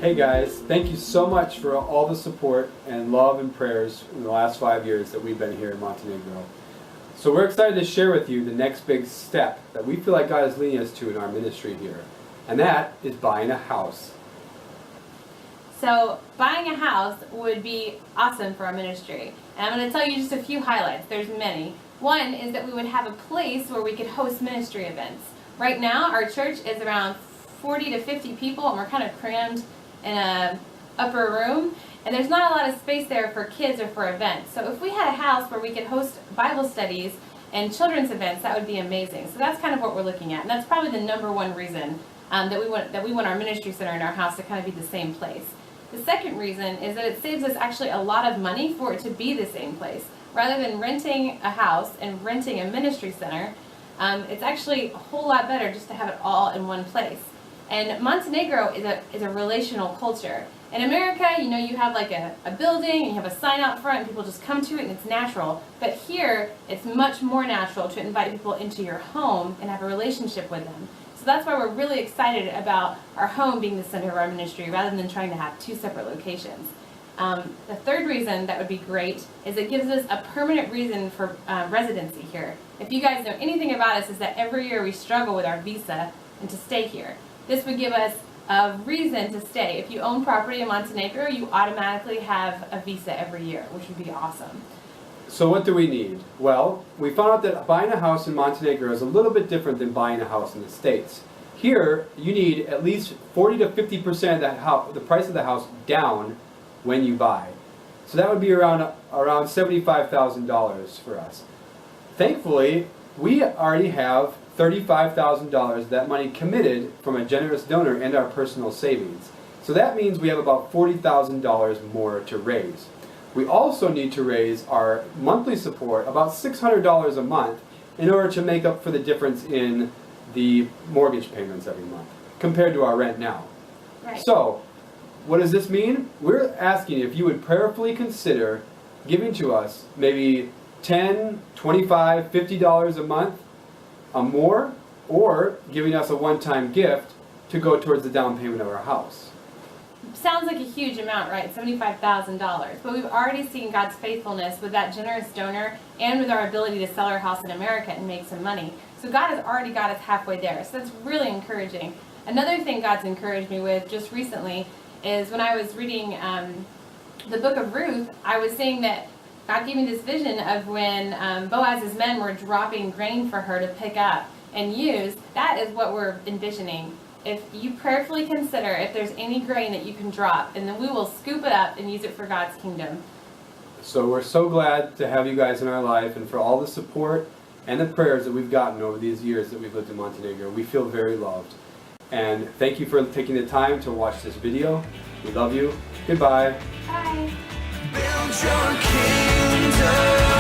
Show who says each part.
Speaker 1: Hey guys, thank you so much for all the support and love and prayers in the last 5 years that we've been here in Montenegro. So we're excited to share with you the next big step that we feel like God is leading us to in our ministry here. And that is buying a house.
Speaker 2: So buying a house would be awesome for our ministry. And I'm going to tell you just a few highlights. There's many. One is that we would have a place where we could host ministry events. Right now our church is around 40 to 50 people and we're kind of crammed in a upper room. And there's not a lot of space there for kids or for events. So if we had a house where we could host Bible studies and children's events, that would be amazing. So that's kind of what we're looking at. And that's probably the number one reason that we want our ministry center in our house to kind of be the same place. The second reason is that it saves us actually a lot of money for it to be the same place. Rather than renting a house and renting a ministry center, it's actually a whole lot better just to have it all in one place. And Montenegro is a relational culture. In America, you have like a building and you have a sign out front and people just come to it and it's natural. But here, it's much more natural to invite people into your home and have a relationship with them. So that's why we're really excited about our home being the center of our ministry rather than trying to have two separate locations. The third reason that would be great is it gives us a permanent reason for residency here. If you guys know anything about us, is that every year we struggle with our visa and to stay here. This would give us a reason to stay. If you own property in Montenegro, you automatically have a visa every year, which would be awesome.
Speaker 1: So what do we need? Well, we found out that buying a house in Montenegro is a little bit different than buying a house in the States. Here, you need at least 40 to 50% of the price of the house down when you buy. So that would be around $75,000 for us. Thankfully, we already have $35,000, that money committed from a generous donor and our personal savings. So that means we have about $40,000 more to raise. We also need to raise our monthly support about $600 a month in order to make up for the difference in the mortgage payments every month compared to our rent now.
Speaker 2: Right.
Speaker 1: So, what does this mean? We're asking if you would prayerfully consider giving to us maybe $10, $25, $50 a month more, or giving us a one-time gift to go towards the down payment of our house.
Speaker 2: Sounds like a huge amount, right? $75,000. But we've already seen God's faithfulness with that generous donor and with our ability to sell our house in America and make some money. So God has already got us halfway there. So that's really encouraging. Another thing God's encouraged me with just recently is when I was reading the book of Ruth, I was seeing that God gave me this vision of when Boaz's men were dropping grain for her to pick up and use. That is what we're envisioning. If you prayerfully consider if there's any grain that you can drop, and then we will scoop it up and use it for God's kingdom.
Speaker 1: So we're so glad to have you guys in our life and for all the support and the prayers that we've gotten over these years that we've lived in Montenegro. We feel very loved. And thank you for taking the time to watch this video. We love you. Goodbye.
Speaker 2: Bye.
Speaker 3: Build your kingdom.